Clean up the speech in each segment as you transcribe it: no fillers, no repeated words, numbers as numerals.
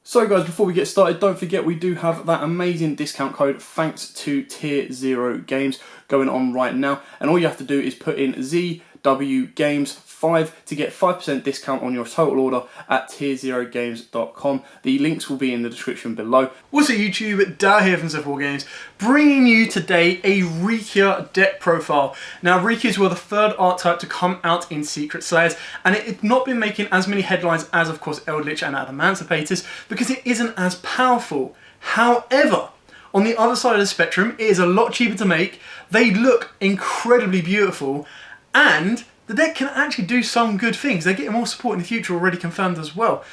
So guys, before we get started, don't forget we do have that amazing discount code thanks to Tier 0 Games going on right now. And all you have to do is put in ZWGames5 to get 5% discount on your total order at tier0games.com. The links will be in the description below. What's up YouTube, Dal here from Dispels Games, bringing you today a YUGIOH deck profile. Now Rikkas were the third art type to come out in Secret Slayers, and it had not been making as many headlines as of course Eldritch and Adamantipator's because it isn't as powerful. However, on the other side of the spectrum, it is a lot cheaper to make, they look incredibly beautiful, and the deck can actually do some good things. They're getting more support in the future, already confirmed as well.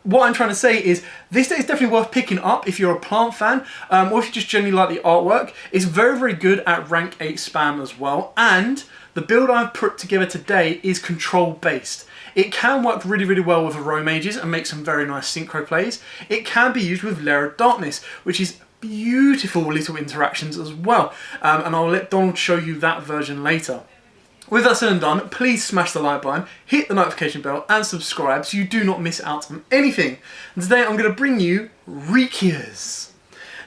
What I'm trying to say is, this deck is definitely worth picking up if you're a plant fan, or if you just generally like the artwork. It's very, very good at rank 8 spam as well, and the build I've put together today is control based. It can work really, really well with Aero Mages and make some very nice synchro plays. It can be used with Lair of Darkness, which is beautiful little interactions as well. And I'll let Donald show you that version later. With that said and done, please smash the like button, hit the notification bell and subscribe so you do not miss out on anything. And today I'm going to bring you Rikkas.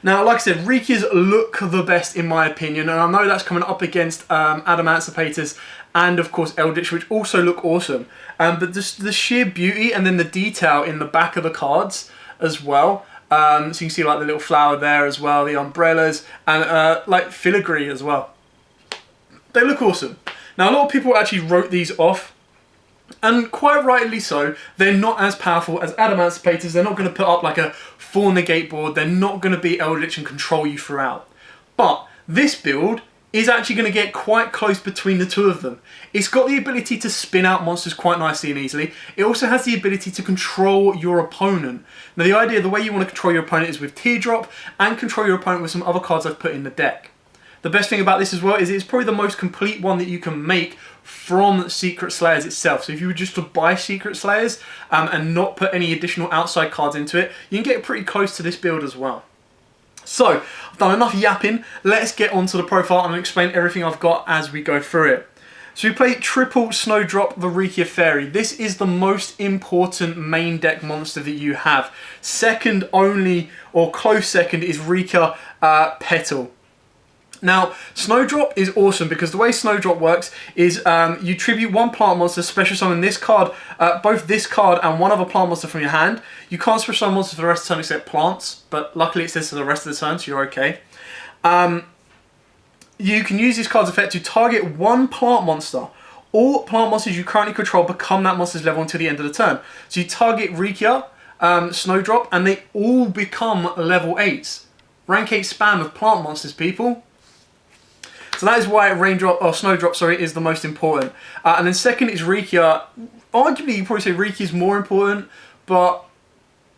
Now, like I said, Rikkas look the best in my opinion, and I know that's coming up against Adamantipator's and of course Eldritch, which also look awesome. But just the sheer beauty and then the detail in the back of the cards as well. So you can see like the little flower there as well, the umbrellas, and like filigree as well. They look awesome. Now a lot of people actually wrote these off, and quite rightly so. They're not as powerful as Adamantipator's. They're not going to put up like a full negate board. They're not going to be Eldritch and control you throughout. But this build is actually going to get quite close between the two of them. It's got the ability to spin out monsters quite nicely and easily. It also has the ability to control your opponent. Now the idea, the way you want to control your opponent is with Teardrop, and control your opponent with some other cards I've put in the deck. The best thing about this as well is it's probably the most complete one that you can make from Secret Slayers itself. So if you were just to buy Secret Slayers and not put any additional outside cards into it, you can get pretty close to this build as well. So, I've done enough yapping, let's get onto the profile and explain everything I've got as we go through it. So we play triple Snowdrop the Rikka Fairy. This is the most important main deck monster that you have. Second only, or close second, is Rikka Petal. Now, Snowdrop is awesome because the way Snowdrop works is you tribute one plant monster, special summon this card, both this card and one other plant monster from your hand. You can't special summon monsters for the rest of the turn except plants, but luckily it says for the rest of the turn, so you're okay. You can use this card's effect to target one plant monster. All plant monsters you currently control become that monster's level until the end of the turn. So you target Rikka, Snowdrop, and they all become level 8s. Rank 8 spam of plant monsters, people. So that is why Snowdrop, is the most important. And then second is Rikka. Arguably, you probably say Rikka is more important, but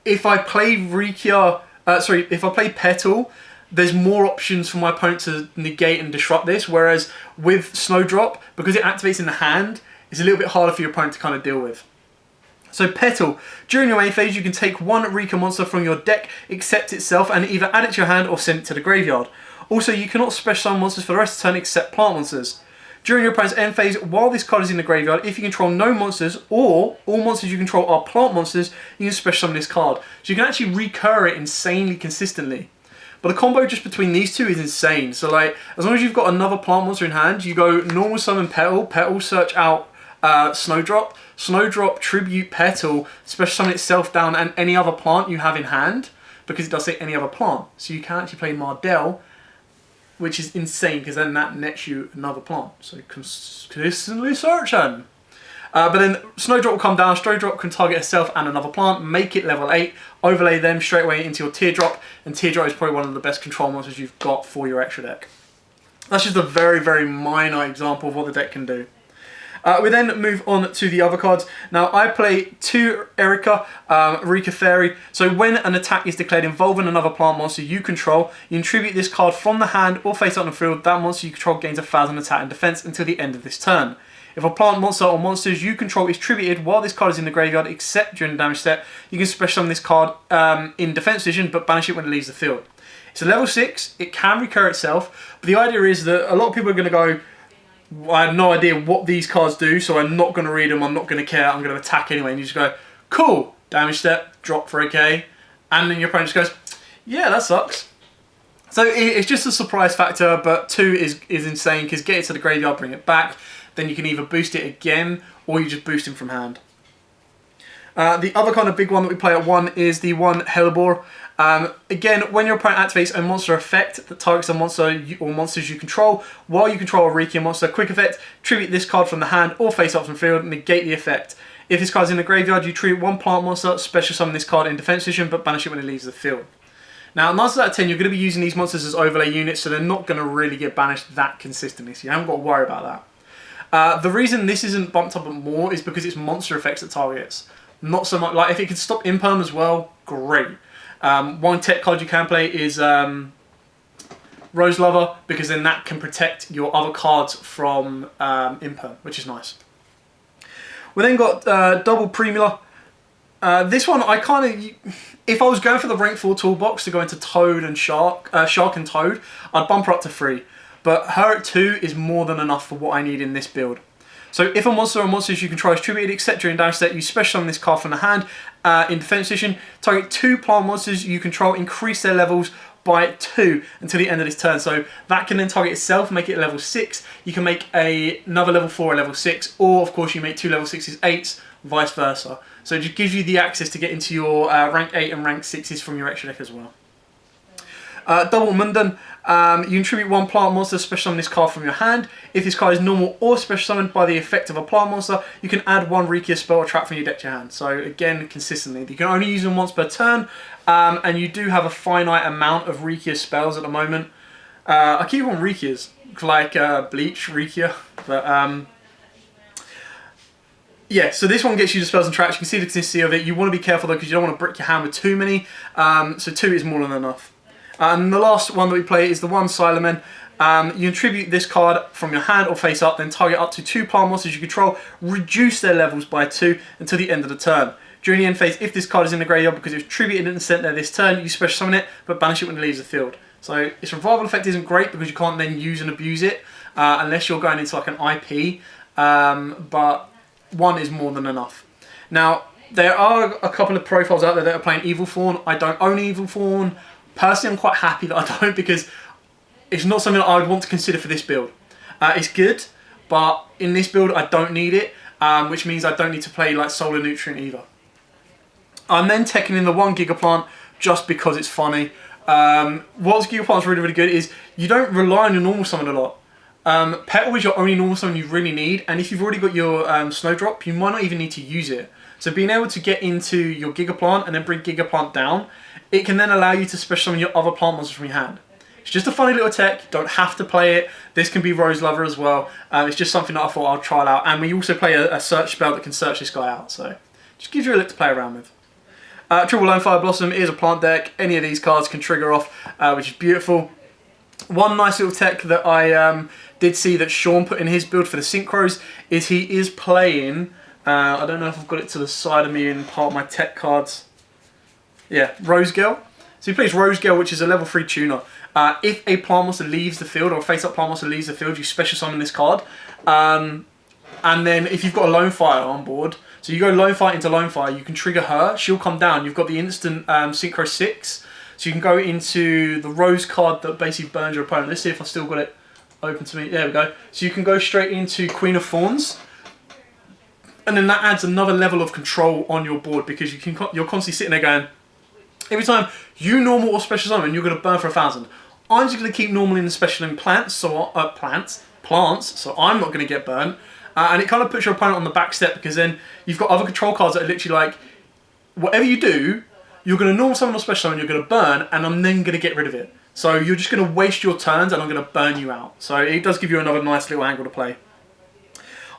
if I play if I play Petal, there's more options for my opponent to negate and disrupt this. Whereas with Snowdrop, because it activates in the hand, it's a little bit harder for your opponent to kind of deal with. So Petal, during your main phase, you can take one Rikka monster from your deck, except itself, and either add it to your hand or send it to the graveyard. Also, you cannot special summon monsters for the rest of the turn except plant monsters. During your opponent's end phase, while this card is in the graveyard, if you control no monsters, or all monsters you control are plant monsters, you can special summon this card. So you can actually recur it insanely consistently. But the combo just between these two is insane. So like, as long as you've got another plant monster in hand, you go normal summon Petal, Petal search out Snowdrop, Snowdrop tribute Petal, special summon itself down and any other plant you have in hand, because it does say any other plant. So you can actually play Mardell, which is insane because then that nets you another plant. So consistently searching. But then Snowdrop will come down, Snowdrop can target herself and another plant, make it level 8, overlay them straight away into your Teardrop, and Teardrop is probably one of the best control monsters you've got for your extra deck. That's just a very, very minor example of what the deck can do. We then move on to the other cards. Now I play 2 Rikka Fairy. So when an attack is declared involving another plant monster you control, you attribute this card from the hand or face out on the field. That monster you control gains 1,000 attack and defense until the end of this turn. If a plant monster or monsters you control is tributed while this card is in the graveyard, except during the damage step, you can special summon this card in defense position, but banish it when it leaves the field. It's a level 6. It can recur itself, but the idea is that a lot of people are going to go, I have no idea what these cards do, so I'm not going to read them, I'm not going to care, I'm going to attack anyway. And you just go, cool, damage step, drop for AK, and then your opponent just goes, yeah, that sucks. So it's just a surprise factor, but 2 is insane, because get it to the graveyard, bring it back, then you can either boost it again, or you just boost him from hand. The other kind of big one that we play at 1 is the 1 Hellebore. Again, when your opponent activates a monster effect that targets a monster or monsters you control, while you control a Rikka monster, quick effect, tribute this card from the hand or face up from the field, negate the effect. If this card is in the graveyard, you tribute 1 plant monster, special summon this card in defense position, but banish it when it leaves the field. Now, 9 out of 10, you're going to be using these monsters as overlay units, so they're not going to really get banished that consistently, so you haven't got to worry about that. The reason this isn't bumped up more is because it's monster effects that targets. Not so much, like if it can stop Imperm as well, great. One tech card you can play is Rose Lover, because then that can protect your other cards from Imperm, which is nice. We then got Double Primula. This one, I kind of, if I was going for the rank 4 toolbox to go into Toad and Shark and Toad, I'd bump her up to 3. But her at 2 is more than enough for what I need in this build. So if a monster or monsters you control is tributed, etc. during damage step, you special summon this card from the hand in defense position. Target 2 plant monsters you control, increase their levels by 2 until the end of this turn. So that can then target itself, make it level 6. You can make another level 4 a level 6, or of course you make 2 level 6s 8s, vice versa. So it just gives you the access to get into your rank 8 and rank 6s from your extra deck as well. Double Mundan, you contribute 1 plant monster, special summon this card from your hand. If this card is normal or special summoned by the effect of a plant monster, you can add 1 Rikka spell or trap from your deck to your hand. So again, consistently. You can only use them once per turn, and you do have a finite amount of Rikka spells at the moment. I keep on Rikkas, like Bleach, Rikka, but yeah, so this one gets you the spells and traps. You can see the consistency of it. You want to be careful though, because you don't want to brick your hand with too many, so 2 is more than enough. And the last one that we play is the 1 Silemen. You contribute this card from your hand or face up, then target up to 2 plant monsters you control, reduce their levels by 2 until the end of the turn. During the end phase, if this card is in the graveyard because it was tributed and sent there this turn, you special summon it, but banish it when it leaves the field. So its revival effect isn't great because you can't then use and abuse it unless you're going into like an IP, but 1 is more than enough. Now, there are a couple of profiles out there that are playing Evil Fawn. I don't own Evil Fawn. Personally, I'm quite happy that I don't, because it's not something that I would want to consider for this build. It's good, but in this build I don't need it, which means I don't need to play like Solar Nutrient either. I'm then teching in the 1 Gigaplant just because it's funny. What Gigaplant's really, really good is you don't rely on your normal summon a lot. Petal is your only normal summon you really need, and if you've already got your Snowdrop, you might not even need to use it. So being able to get into your Gigaplant and then bring Gigaplant down, it can then allow you to special summon your other plant monsters from your hand. It's just a funny little tech, you don't have to play it. This can be Rose Lover as well. It's just something that I thought I'd try out. And we also play a search spell that can search this guy out, so just gives you a lick to play around with. Triple Lone Fire Blossom is a plant deck. Any of these cards can trigger off, which is beautiful. One nice little tech that I did see that Sean put in his build for the Synchros is he is playing, I don't know if I've got it to the side of me in part of my tech cards. Yeah, Rose Girl. So he plays Rose Girl, which is a level 3 tuner. If a plant monster leaves the field, or a face-up plant monster leaves the field, you special summon this card. And then if you've got a Lone Fire on board, so you go Lone Fire into Lone Fire, you can trigger her, she'll come down. You've got the instant Synchro 6, so you can go into the Rose card that basically burns your opponent. Let's see if I've still got it open to me. There we go. So you can go straight into Queen of Thorns. And then that adds another level of control on your board, because you're constantly sitting there going, every time you normal or special summon, you're going to burn for 1,000. I'm just going to keep normal in the special in plants, so so I'm not going to get burnt. And it kind of puts your opponent on the back step, because then you've got other control cards that are literally like, whatever you do, you're going to normal summon or special summon, you're going to burn, and I'm then going to get rid of it. So you're just going to waste your turns, and I'm going to burn you out. So it does give you another nice little angle to play.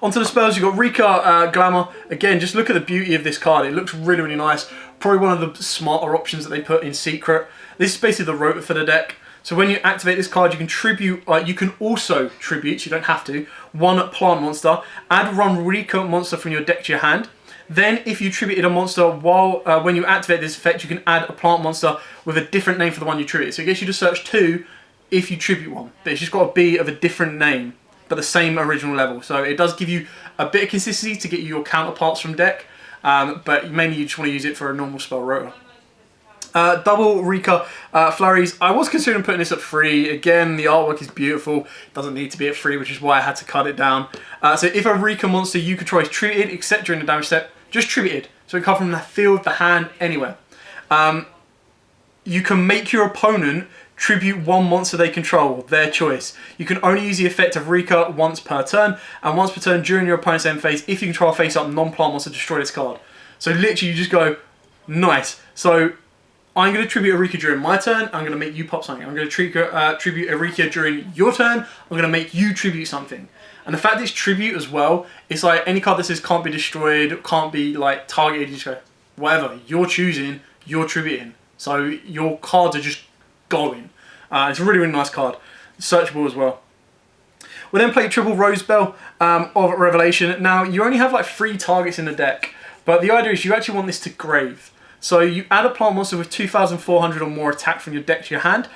Onto the spells, you've got Rikka Glamour. Again, just look at the beauty of this card. It looks really, really nice. Probably one of the smarter options that they put in Secret. This is basically the rotor for the deck. So when you activate this card, you can tribute, you can also tribute, you don't have to, 1 plant monster, add 1 Rikka monster from your deck to your hand. Then if you tributed a monster when you activate this effect, you can add a plant monster with a different name for the one you tributed. So it gets you to search 2 if you tribute one, but it's just got to be of a different name, but the same original level. So it does give you a bit of consistency to get you your counterparts from deck, but mainly you just want to use it for a normal spell rotor. Double Rikka Flurries. I was considering putting this at 3. Again, the artwork is beautiful. Doesn't need to be at 3, which is why I had to cut it down. So if a Rikka monster you control is treated, except during the damage step, just treated. So it can come from the field, the hand, anywhere. You can make your opponent tribute one monster they control, their choice. You can only use the effect of Rikka once per turn, and once per turn during your opponent's end phase. If you control a face-up non-plant monster, destroy this card. So literally you just go, nice. So I'm going to tribute a Rikka during my turn, I'm going to make you pop something. I'm going to tribute a Rikka during your turn, I'm going to make you tribute something. And the fact that it's tribute as well, it's like any card that says can't be destroyed, can't be like targeted, you just go, whatever, you're choosing, you're tributing. So your cards are just going. It's a really, really nice card. Searchable as well. We'll then play Triple Rosebell of Revelation. Now, you only have like 3 targets in the deck, but the idea is you actually want this to grave. So you add a plant monster with 2,400 or more attack from your deck to your hand.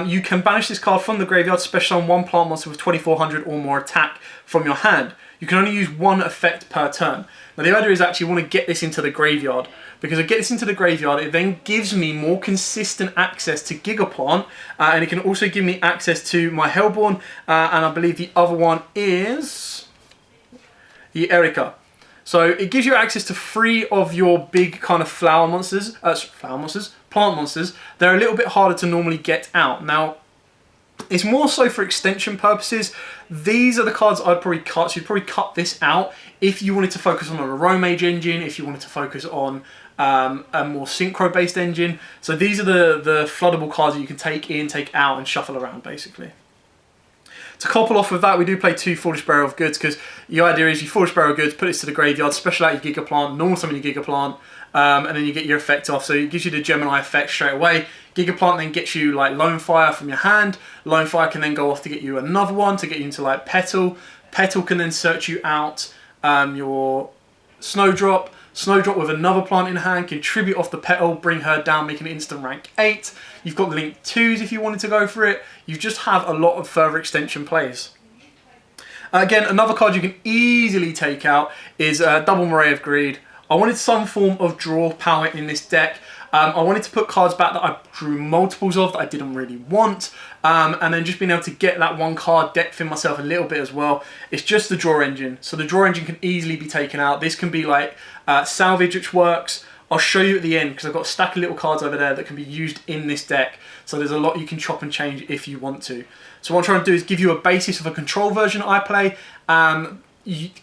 You can banish this card from the graveyard, special on one plant monster with 2,400 or more attack from your hand. You can only use 1 effect per turn. Now the idea is actually you want to get this into the graveyard, because I get this into the graveyard, it then gives me more consistent access to Gigaplant, and it can also give me access to my Hellborn, and I believe the other one is the Erika. So it gives you access to 3 of your big kind of plant monsters. They're a little bit harder to normally get out. Now, it's more so for extension purposes. These are the cards I'd probably cut. So you'd probably cut this out if you wanted to focus on a Romage engine, if you wanted to focus on a more synchro-based engine. So these are the floodable cards that you can take in, take out, and shuffle around, basically. To couple off with that, we do play 2 Foolish Bearer of Goods, because the idea is you Foolish Bearer of Goods, put this to the graveyard, special out your Gigaplant, normal summon your Gigaplant, and then you get your effect off. So it gives you the Gemini effect straight away. Gigaplant then gets you like Lone Fire from your hand. Lone Fire can then go off to get you another one, to get you into like Petal. Petal can then search you out your Snowdrop. Snowdrop with another plant in hand can tribute off the Petal, bring her down, making it instant rank 8. You've got Link 2s if you wanted to go for it. You just have a lot of further extension plays. Again, another card you can easily take out is Double Moray of Greed. I wanted some form of draw power in this deck. I wanted to put cards back that I drew multiples of that I didn't really want, and then just being able to get that 1 card depth in myself a little bit as well. It's just the draw engine, so the draw engine can easily be taken out. This can be like salvage, which works. I'll show you at the end, because I've got a stack of little cards over there that can be used in this deck, so there's a lot you can chop and change if you want to. So what I'm trying to do is give you a basis of a control version I play,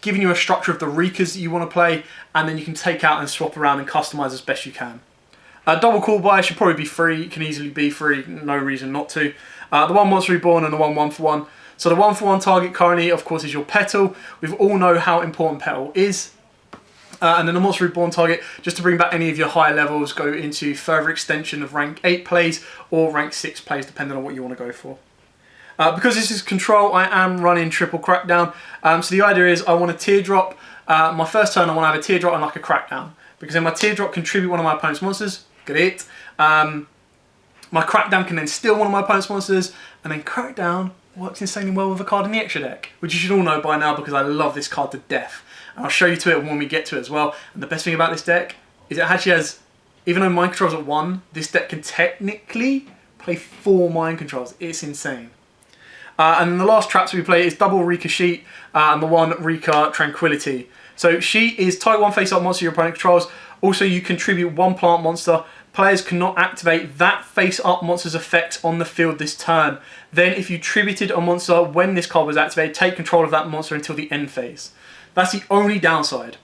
giving you a structure of the Rikkas that you want to play, and then you can take out and swap around and customize as best you can. Double Call Buy should probably be free. It can easily be free, no reason not to. The 1 Monster Reborn and the 1 1-for-1. So the 1-for-1 target currently, of course, is your Petal. We all know how important Petal is. And then the Monster Reborn target, just to bring back any of your higher levels, go into further extension of rank 8 plays or rank 6 plays, depending on what you want to go for. Because this is control, I am running triple Crackdown. So the idea is I want a Teardrop. My first turn I want to have a Teardrop and like a Crackdown, because then my Teardrop can tribute one of my opponent's monsters. Great. My Crackdown can then steal one of my opponent's monsters, and then Crackdown works insanely well with a card in the extra deck, which you should all know by now because I love this card to death. And I'll show you to it when we get to it as well. And the best thing about this deck is it actually has, even though Mind Control's at 1, this deck can technically play 4 Mind Controls. It's insane. And then the last traps we play is double Rikka Sheet and the 1 Rikka Tranquility. So Sheet is target 1 face-up monster your opponent controls. Also, you contribute 1 plant monster. Players cannot activate that face-up monster's effects on the field this turn. Then, if you tributed a monster when this card was activated, take control of that monster until the end phase. That's the only downside,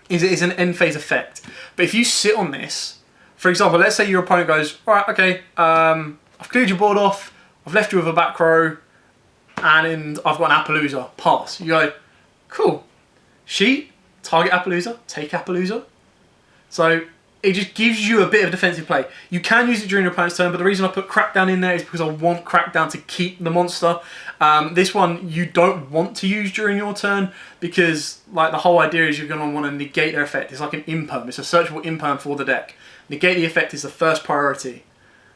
is it is an end phase effect. But if you sit on this, for example, let's say your opponent goes, alright, okay, I've cleared your board off, I've left you with a back row, and I've got an Appaloosa, pass. You go, cool. Sheet, target Appaloosa, take Appaloosa. So it just gives you a bit of defensive play. You can use it during your opponent's turn, but the reason I put Crackdown in there is because I want Crackdown to keep the monster. This one you don't want to use during your turn, because like the whole idea is you're going to want to negate their effect. It's like an imperm. It's a searchable imperm for the deck. Negate the effect is the first priority.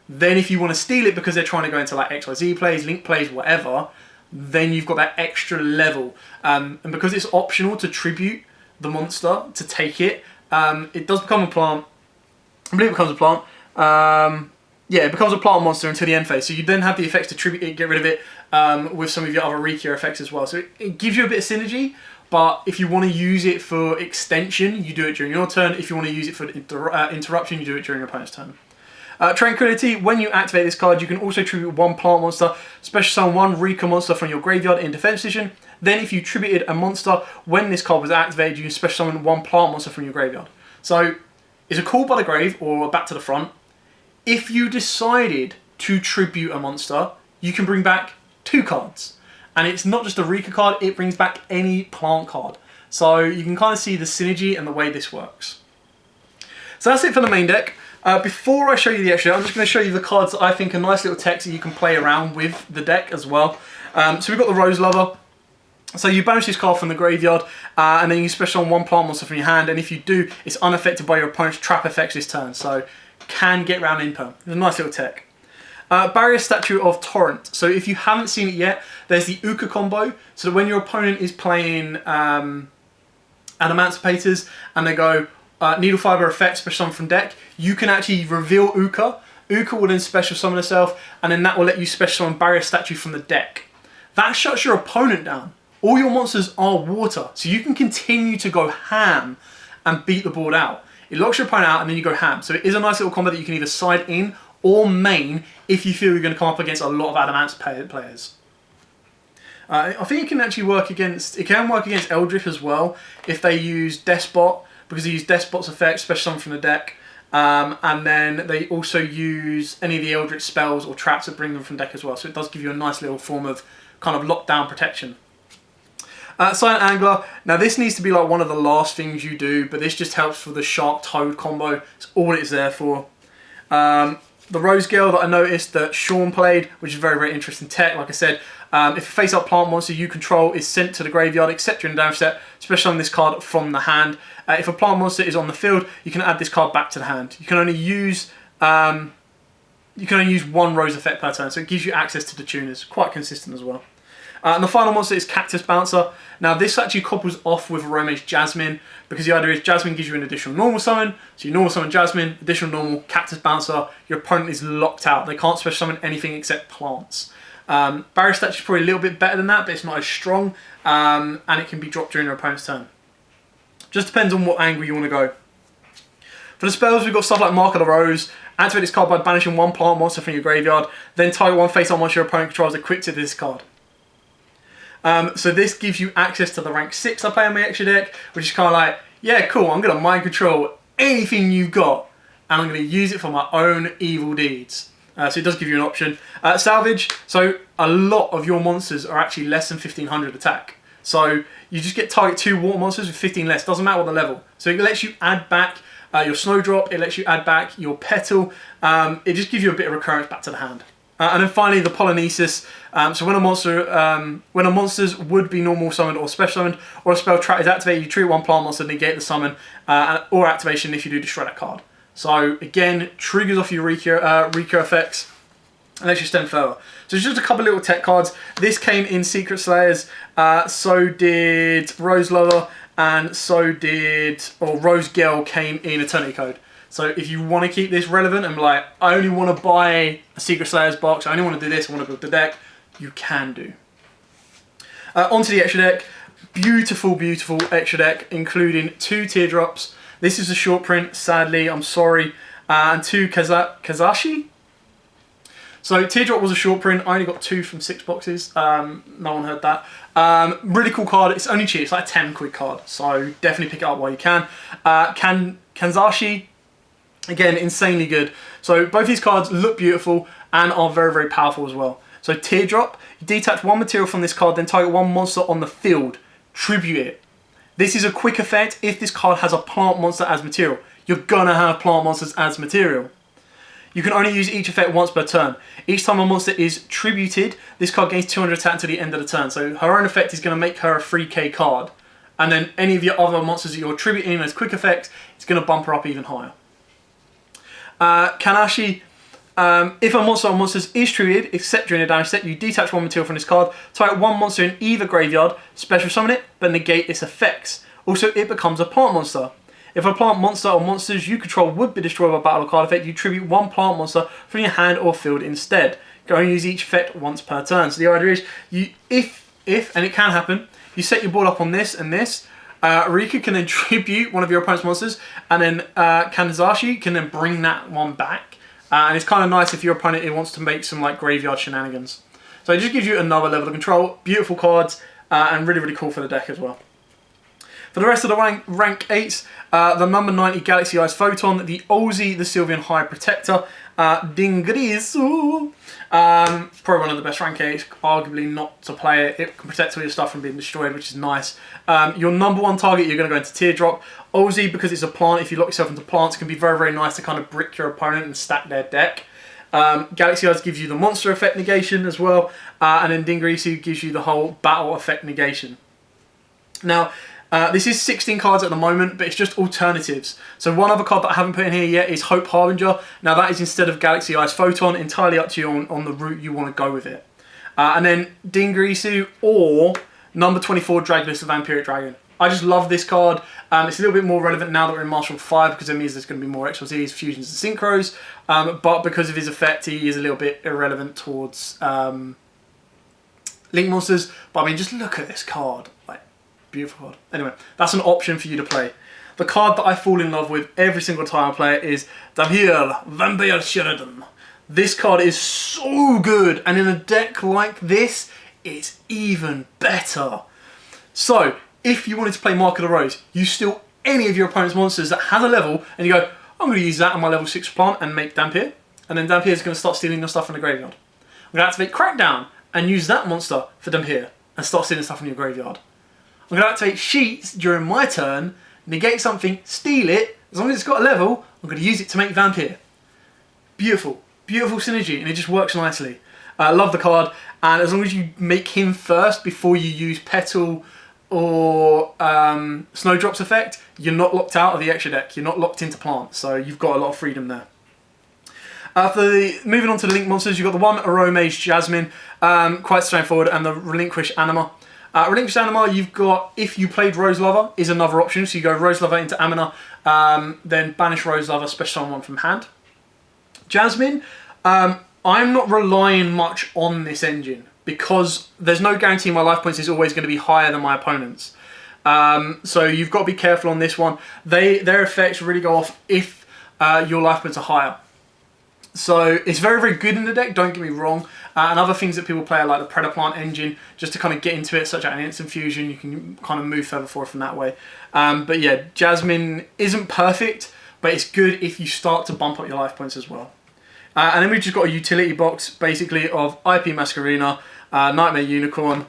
Then if you want to steal it because they're trying to go into like XYZ plays, link plays, whatever, then you've got that extra level. And because it's optional to tribute the monster, to take it, it does become a plant. I believe it becomes a plant. Yeah, it becomes a plant monster until the end phase. So you then have the effects to tribute it, get rid of it with some of your other Rikia effects as well. So it gives you a bit of synergy, but if you want to use it for extension, you do it during your turn. If you want to use it for interruption, you do it during your opponent's turn. Tranquility, when you activate this card, you can also tribute one plant monster, special summon one Rikka monster from your graveyard in defense position. Then if you tributed a monster, when this card was activated, you can special summon one plant monster from your graveyard. So it's a call by the grave or back to the front. If you decided to tribute a monster, you can bring back 2 cards. And it's not just a Rikka card, it brings back any plant card. So you can kind of see the synergy and the way this works. So that's it for the main deck. Before I show you the extra deck, I'm just going to show you the cards that I think are nice little techs that you can play around with the deck as well. So we've got the Rose Lover. So you banish this card from the graveyard, and then you special on one plant monster from your hand, and if you do, it's unaffected by your opponent's trap effects this turn, so can get round imperm. It's a nice little tech. Barrier Statue of Torrent. So if you haven't seen it yet, there's the YUGIOH combo, so that when your opponent is playing Adamantipator's, and they go Needle Fiber effect, special summon from deck, you can actually reveal YUGIOH. YUGIOH will then special summon herself, and then that will let you special summon Barrier Statue from the deck. That shuts your opponent down. All your monsters are water, so you can continue to go ham and beat the board out. It locks your opponent out and then you go ham. So it is a nice little combo that you can either side in or main if you feel you're going to come up against a lot of Adamant players. I think it can actually work against, Eldritch as well if they use Despot, because they use Despot's effect, special summon from the deck. And then they also use any of the Eldritch spells or traps that bring them from deck as well. So it does give you a nice little form of kind of lockdown protection. Silent Angler. Now this needs to be like one of the last things you do, but this just helps for the Shark Toad combo. It's all it's there for. The Rose Girl that I noticed that Sean played, which is very, very interesting tech. Like I said, if a face-up plant monster you control is sent to the graveyard, except during the damage step, special on this card from the hand. If a plant monster is on the field, you can add this card back to the hand. You can only use one Rose effect per turn, so it gives you access to the tuners. Quite consistent as well. And the final monster is Cactus Bouncer. Now this actually couples off with Arome's Jasmine, because the idea is Jasmine gives you an additional normal summon, so you normal summon Jasmine, additional normal, Cactus Bouncer, your opponent is locked out. They can't special summon anything except plants. Barrier Statue is probably a little bit better than that, but it's not as strong, and it can be dropped during your opponent's turn. Just depends on what angle you want to go. For the spells, we've got stuff like Mark of the Rose. Activate this card by banishing one plant monster from your graveyard, then target one face-up monster your opponent controls equipped to this card. So this gives you access to the rank 6 I play on my extra deck, which is kind of like, yeah, cool, I'm going to mind control anything you've got, and I'm going to use it for my own evil deeds. So it does give you an option. Salvage, so a lot of your monsters are actually less than 1500 attack. So you just get target 2 water monsters with 15 less, doesn't matter what the level. So it lets you add back your Snowdrop, it lets you add back your Petal, it just gives you a bit of recurrence back to the hand. And then finally the Polyneices. So when a monster's would be normal summoned or special summoned, or a spell trap is activated, you treat one plant monster, negate the summon, or activation if you do destroy that card. So again, triggers off your Rikka effects, and lets you extend further. So it's just a couple little tech cards. This came in Secret Slayers, so did Rose Lover, and Rose Girl came in Eternity Code. So if you want to keep this relevant and be like, I only want to buy a Secret Slayers box, I only want to do this, I want to build the deck, you can do. Onto the extra deck. Beautiful, beautiful extra deck, including 2 Teardrops. This is a short print, sadly, I'm sorry. And 2 Kazashi. So Teardrop was a short print, I only got 2 from 6 boxes. No one heard that. Really cool card, it's only cheap, it's like a 10 quid card. So definitely pick it up while you can. Kanzashi. Again, insanely good. So both these cards look beautiful and are very, very powerful as well. So Teardrop, you detach one material from this card, then target one monster on the field. Tribute it. This is a quick effect if this card has a plant monster as material. You're gonna have plant monsters as material. You can only use each effect once per turn. Each time a monster is tributed, this card gains 200 attack until the end of the turn. So her own effect is gonna make her a 3k card. And then any of your other monsters that you're tributing as quick effects, it's gonna bump her up even higher. Kanashi, if a monster or monsters is tributed, except during a damage step, you detach one material from this card, target one monster in either graveyard, special summon it, but negate its effects. Also, it becomes a plant monster. If a plant monster or monsters you control would be destroyed by battle or card effect, you tribute one plant monster from your hand or field instead. Go and use each effect once per turn. So the idea is, if and it can happen, you set your board up on this and this. Rikka can then tribute one of your opponent's monsters, and then Kanzashi can then bring that one back. And it's kind of nice if your opponent wants to make some like graveyard shenanigans. So it just gives you another level of control. Beautiful cards, and really, really cool for the deck as well. For the rest of the rank 8s, the number 90 Galaxy Eyes Photon, the Ozzy, the Sylveon High Protector, Dingrisu, probably one of the best rank 8s, arguably not to play it. It can protect all your stuff from being destroyed, which is nice. Your number 1 target, you're going to go into Teardrop. Ozzy, because it's a plant, if you lock yourself into plants, can be very, very nice to kind of brick your opponent and stack their deck. Galaxy Eyes gives you the monster effect negation as well, and then Dingrisu gives you the whole battle effect negation. Now, this is 16 cards at the moment, but it's just alternatives. So one other card that I haven't put in here yet is Hope Harbinger. Now that is instead of Galaxy Eyes Photon, entirely up to you on the route you want to go with it. And then Dingrisu or number 24 Dragless, the Vampiric Dragon. I just love this card. It's a little bit more relevant now that we're in Martial 5 because it means there's going to be more XYZs, fusions and synchros. But because of his effect, he is a little bit irrelevant towards Link monsters. But I mean, just look at this card. Like, beautiful card. Anyway, that's an option for you to play. The card that I fall in love with every single time I play it is Damhir Vampire Sheridan. This card is so good, and in a deck like this, it's even better. So, if you wanted to play Mark of the Rose, you steal any of your opponent's monsters that has a level, and you go, I'm going to use that on my level 6 plant and make Dampier, and then Dampier is going to start stealing your stuff from the graveyard. I'm going to activate Crackdown and use that monster for Dampier and start stealing stuff from your graveyard. I'm going to activate Sheets during my turn, negate something, steal it, as long as it's got a level, I'm going to use it to make Vampire. Beautiful, beautiful synergy, and it just works nicely. I love the card, and as long as you make him first before you use Petal or Snowdrop's effect, you're not locked out of the extra deck. You're not locked into plants, so you've got a lot of freedom there. Moving on to the Link monsters, you've got the one Aromage Jasmine, quite straightforward, and the Relinquish Anima. Relinquish Anima, you've got, if you played Rose Lover, is another option. So you go Rose Lover into Amina, then banish Rose Lover, special summon one from hand. Jasmine, I'm not relying much on this engine because there's no guarantee my life points is always going to be higher than my opponent's. So you've got to be careful on this one. Their effects really go off if your life points are higher. So it's very, very good in the deck, don't get me wrong. And other things that people play are like the Predaplant engine, just to kind of get into it, such as an instant fusion. You can kind of move further forward from that way. But yeah, Jasmine isn't perfect, but it's good if you start to bump up your life points as well. And then we've just got a utility box, basically, of IP Masquerena, Nightmare Unicorn,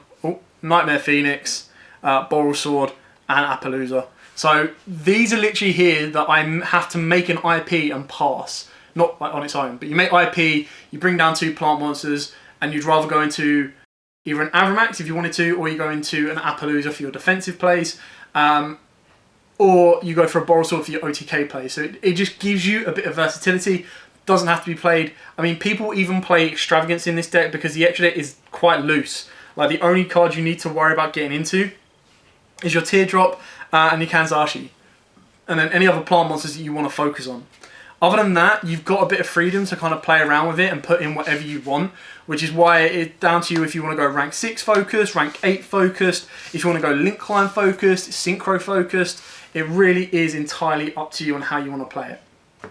Nightmare Phoenix, Boral Sword, and Appaloosa. So these are literally here that I have to make an IP and pass. Not like on its own, but you make IP, you bring down 2 plant monsters, and you'd rather go into either an Avramax if you wanted to, or you go into an Appaloosa for your defensive plays, or you go for a Boral Sword for your OTK plays. So it just gives you a bit of versatility. Doesn't have to be played. I mean, people even play Extravagance in this deck because the extra deck is quite loose. Like, the only card you need to worry about getting into is your Teardrop and your Kanzashi, and then any other plant monsters that you want to focus on. Other than that, you've got a bit of freedom to kind of play around with it and put in whatever you want, which is why it's down to you if you want to go rank 6 focused, rank 8 focused, if you want to go link climb focused, synchro focused. It really is entirely up to you on how you want to play it.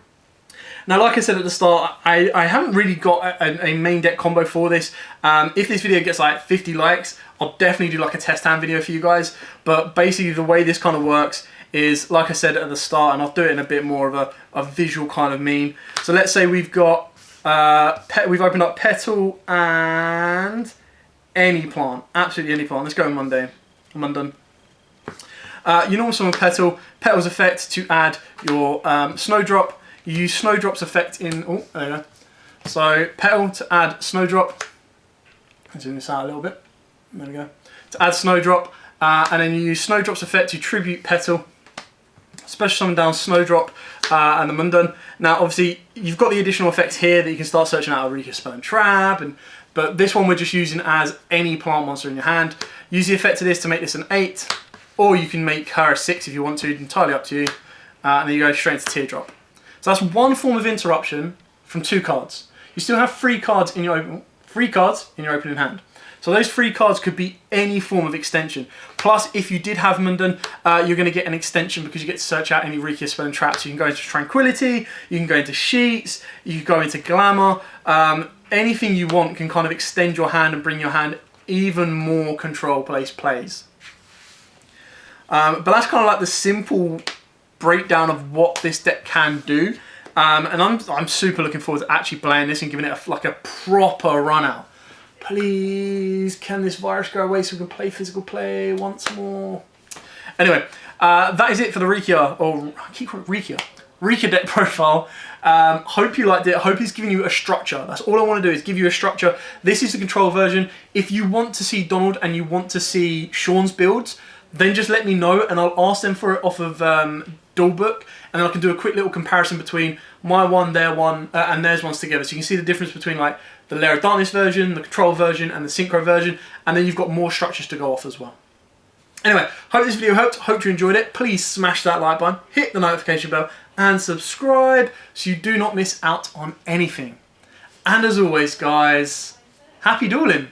Now, like I said at the start, I haven't really got a main deck combo for this. If this video gets like 50 likes, I'll definitely do like a test hand video for you guys. But basically the way this kind of works is, like I said at the start, and I'll do it in a bit more of a visual kind of mean. So let's say we've got, we've opened up Petal and any plant, absolutely any plant. Let's go Mundane. Mundane. You normal summon Petal. Petal's effect to add your Snowdrop. You use Snowdrop's effect in, oh, there you go. So Petal to add Snowdrop. I'll zoom this out a little bit. There we go. To add Snowdrop, and then you use Snowdrop's effect to tribute Petal. Special summon down Snowdrop and the Mundane. Now, obviously, you've got the additional effects here that you can start searching out a Rikka Sperm Trap, but this one we're just using as any plant monster in your hand. Use the effect of this to make this an 8, or you can make her a 6 if you want to, entirely up to you. and then you go straight into Teardrop. So that's one form of interruption from 2 cards. You still have 3 cards in your opening hand. So those 3 cards could be any form of extension. Plus, if you did have Mundan, you're going to get an extension because you get to search out any Rikia spell and traps. You can go into Tranquility, you can go into Sheets, you can go into Glamour. Anything you want can kind of extend your hand and bring your hand even more control-based plays. But that's kind of like the simple breakdown of what this deck can do. And I'm super looking forward to actually playing this and giving it like a proper run out. Please, can this virus go away so we can play physical play once more? Anyway, that is it for the Rikia, or I keep calling it Rikia deck profile. Hope you liked it. Hope it's giving you a structure. That's all I want to do is give you a structure. This is the control version. If you want to see Donald and you want to see Sean's builds, then just let me know and I'll ask them for it off of Duelbook, and then I can do a quick little comparison between my one, their one, and theirs ones together. So you can see the difference between like the Lair of Darkness version, the control version, and the synchro version, and then you've got more structures to go off as well. Anyway, hope this video helped. Hope you enjoyed it. Please smash that like button, hit the notification bell, and subscribe so you do not miss out on anything. And as always, guys, happy dueling!